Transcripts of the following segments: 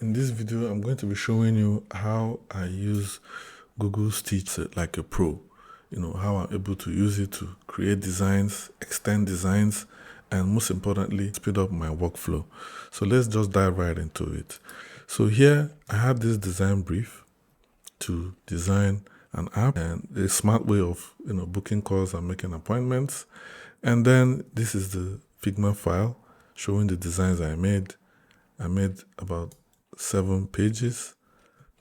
In this video, I'm going to be showing you how I use Google Stitch like a pro. How I'm able to use it to create designs, extend designs, and most importantly, speed up my workflow. So let's just dive right into it. So here, I have this design brief to design an app and a smart way of booking calls and making appointments. And then this is the Figma file showing the designs I made. I made about 7 pages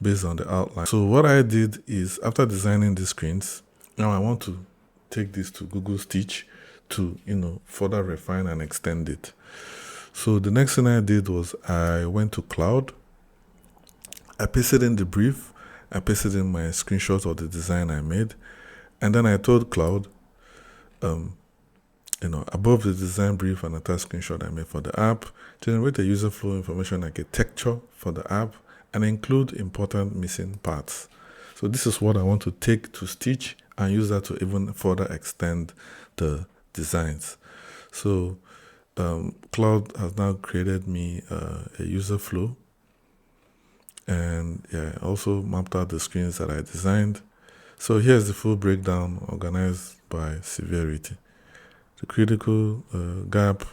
based on the outline. So what I did is, after designing the screens, now I want to take this to Google Stitch to further refine and extend it. So the next thing I did was I went to Claude. I pasted in the brief, I pasted in my screenshot of the design I made, and then I told Claude, above the design brief and attached screenshot I made for the app, generate a user flow information architecture for the app and include important missing parts. So this is what I want to take to Stitch and use that to even further extend the designs. So Claude has now created me a user flow, and also mapped out the screens that I designed. So here's the full breakdown organized by severity. The critical gap.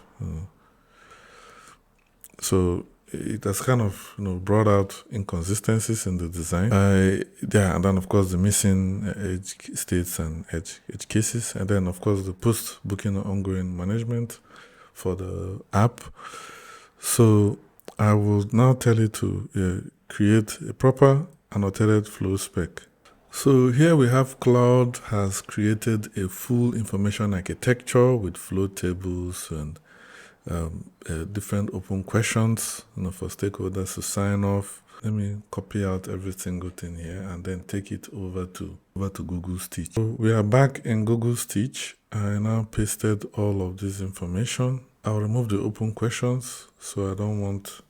So it has kind of brought out inconsistencies in the design. And then of course the missing edge states and edge cases, and then of course the post booking ongoing management for the app. So I will now tell you to create a proper annotated flow spec. So here we have Claude has created a full information architecture with flow tables and different open questions for stakeholders to sign off. Let me copy out every single thing here and then take it over to Google Stitch. So we are back in Google Stitch. I now pasted all of this information. I'll remove the open questions, so I don't want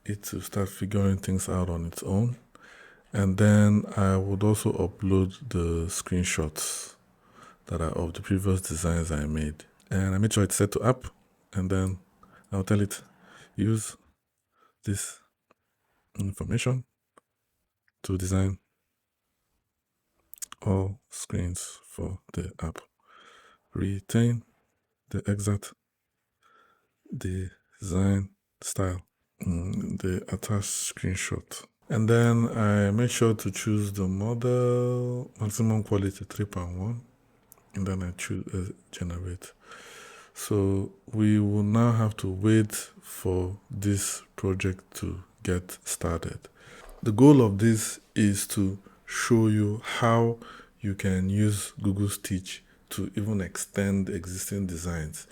it to start figuring things out on its own. And then I would also upload the screenshots that are of the previous designs I made. And I made sure it's set to app, and then I'll tell it, use this information to design all screens for the app. Retain the exact design style, the attached screenshot. And then I make sure to choose the model maximum quality 3.1, and then I choose generate. So we will now have to wait for this project to get started. The goal of this is to show you how you can use Google Stitch to even extend existing designs.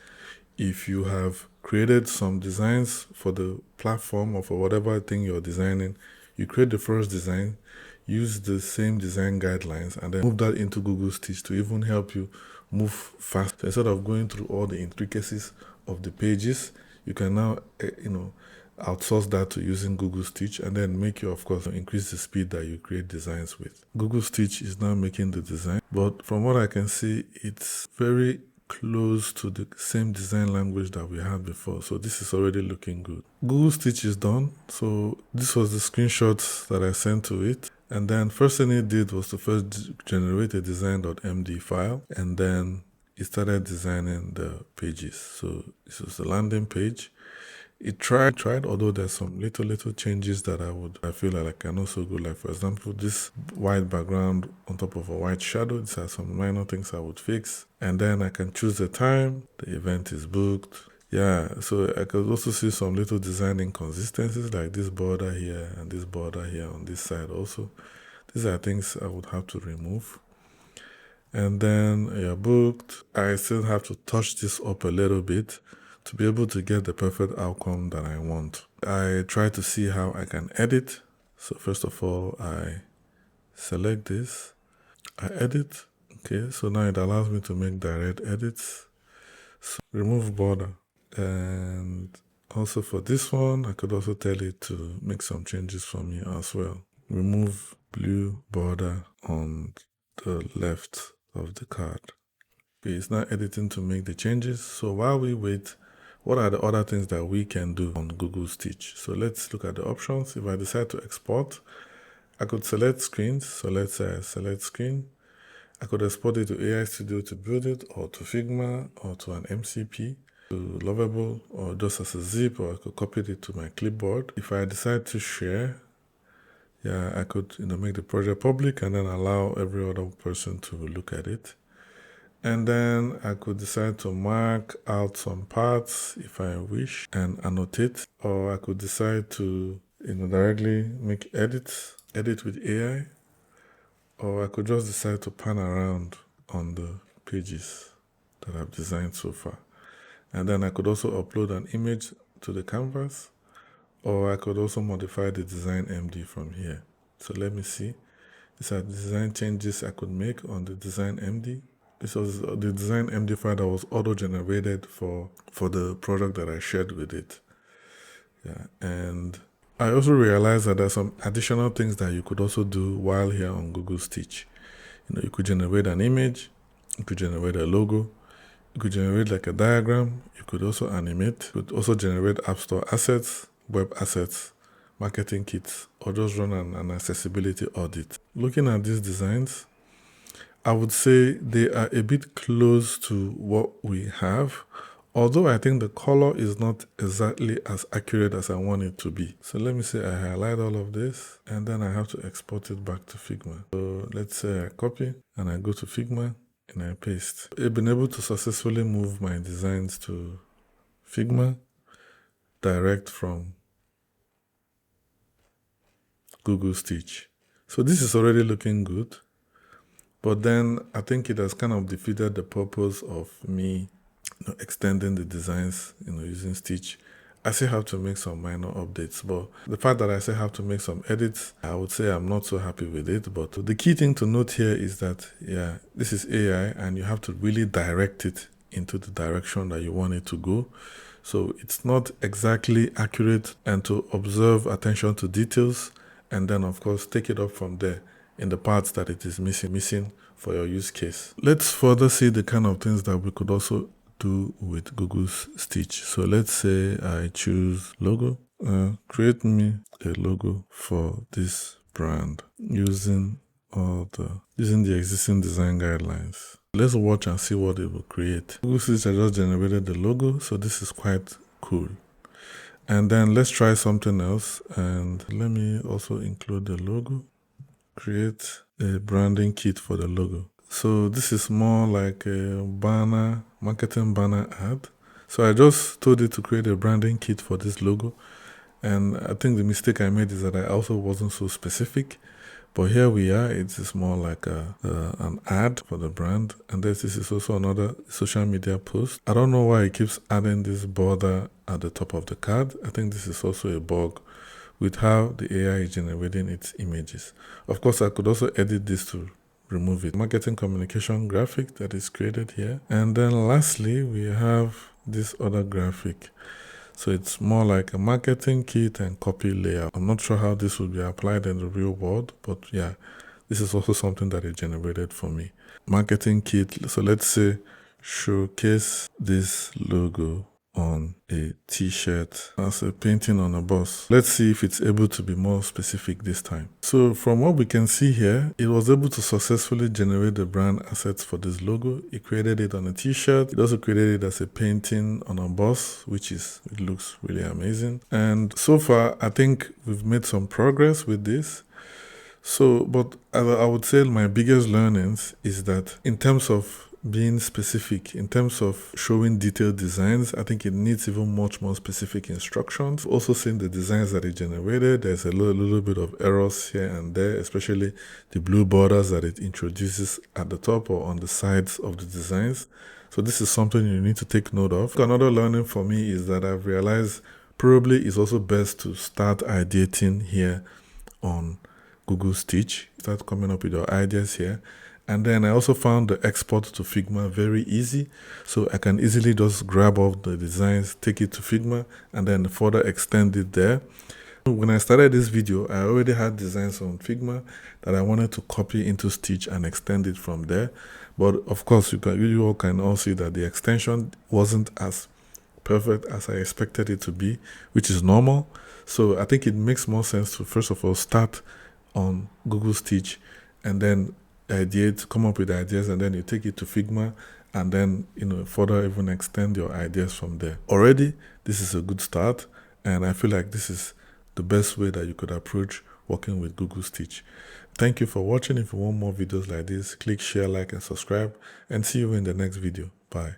If you have created some designs for the platform or for whatever thing you're designing, you create the first design, use the same design guidelines, and then move that into Google Stitch to even help you move fast. So instead of going through all the intricacies of the pages, you can now outsource that to using Google Stitch, and then make you, of course, increase the speed that you create designs with. Google Stitch is now making the design, but from what I can see, it's very close to the same design language that we had before. So this is already looking good. Google Stitch is done. So this was the screenshots that I sent to it. And then first thing it did was to first generate a design.md file, and then it started designing the pages. So this was the landing page. It tried, although there's some little changes that I feel like are not so good. Like, for example, this white background on top of a white shadow. These are some minor things I would fix. And then I can choose the time. The event is booked. Yeah, so I could also see some little design inconsistencies, like this border here and this border here on this side also. These are things I would have to remove. And then you're booked. I still have to touch this up a little bit to be able to get the perfect outcome that I want. I try to see how I can edit. So first of all, I select this. I edit. Okay, so now it allows me to make direct edits. So remove border. And also for this one, I could also tell it to make some changes for me as well. Remove blue border on the left of the card. Okay, it's now editing to make the changes. So while we wait what are the other things that we can do on Google Stitch? So let's look at the options. If I decide to export, I could select screens. So let's select screen. I could export it to AI Studio to build it, or to Figma, or to an MCP, to Lovable, or just as a zip, or I could copy it to my clipboard. If I decide to share, I could make the project public and then allow every other person to look at it. And then I could decide to mark out some parts if I wish and annotate, or I could decide to directly make edit with AI, or I could just decide to pan around on the pages that I've designed so far. And then I could also upload an image to the canvas, or I could also modify the design MD from here. So let me see. These are the design changes I could make on the design MD. This was the design MD file that was auto-generated for the product that I shared with it. And I also realized that there's some additional things that you could also do while here on Google Stitch. You could generate an image, you could generate a logo, you could generate like a diagram, you could also animate, you could also generate App Store assets, web assets, marketing kits, or just run an accessibility audit. Looking at these designs, I would say they are a bit close to what we have, although I think the color is not exactly as accurate as I want it to be. So let me say I highlight all of this, and then I have to export it back to Figma. So let's say I copy, and I go to Figma, and I paste. I've been able to successfully move my designs to Figma direct from Google Stitch. So this is already looking good. But then I think it has kind of defeated the purpose of me extending the designs, using Stitch. I still have to make some minor updates, but the fact that I still have to make some edits, I would say I'm not so happy with it. But the key thing to note here is that, this is AI, and you have to really direct it into the direction that you want it to go. So it's not exactly accurate, and to observe attention to details, and then of course take it up from there in the parts that it is missing for your use case. Let's further see the kind of things that we could also do with Google Stitch. So let's say I choose logo. Create me a logo for this brand using the existing design guidelines. Let's watch and see what it will create. Google Stitch has just generated the logo, so this is quite cool. And then let's try something else, and let me also include the logo. Create a branding kit for the logo. So this is more like a marketing banner ad. So I just told it to create a branding kit for this logo. And I think the mistake I made is that I also wasn't so specific. But here we are. It is more like an ad for the brand. And this is also another social media post. I don't know why it keeps adding this border at the top of the card. I think this is also a bug with how the AI is generating its images. Of course, I could also edit this to remove it. Marketing communication graphic that is created here. And then lastly, we have this other graphic. So it's more like a marketing kit and copy layout. I'm not sure how this would be applied in the real world, but this is also something that it generated for me. Marketing kit. So let's say showcase this logo on a t-shirt as a painting on a bus. Let's see if it's able to be more specific this time. So from what we can see here, it was able to successfully generate the brand assets for this logo. It created it on a t-shirt. It also created it as a painting on a bus, it looks really amazing. And so far, I think we've made some progress with this. So, but I would say my biggest learnings is that in terms of being specific, in terms of showing detailed designs, I think it needs even much more specific instructions. Also seeing the designs that it generated, there's a little bit of errors here and there, especially the blue borders that it introduces at the top or on the sides of the designs. So this is something you need to take note of. Another learning for me is that I've realized probably it's also best to start ideating here on Google Stitch. Start coming up with your ideas here. And then I also found the export to Figma very easy. So I can easily just grab off the designs, take it to Figma, and then further extend it there. When I started this video, I already had designs on Figma that I wanted to copy into Stitch and extend it from there. But of course, you all can all see that the extension wasn't as perfect as I expected it to be, which is normal. So I think it makes more sense to first of all start on Google Stitch and then ideate, come up with ideas, and then you take it to Figma and then further even extend your ideas from there. Already, this is a good start, and I feel like this is the best way that you could approach working with Google Stitch. Thank you for watching. If you want more videos like this, click share, like, and subscribe, and see you in the next video. Bye.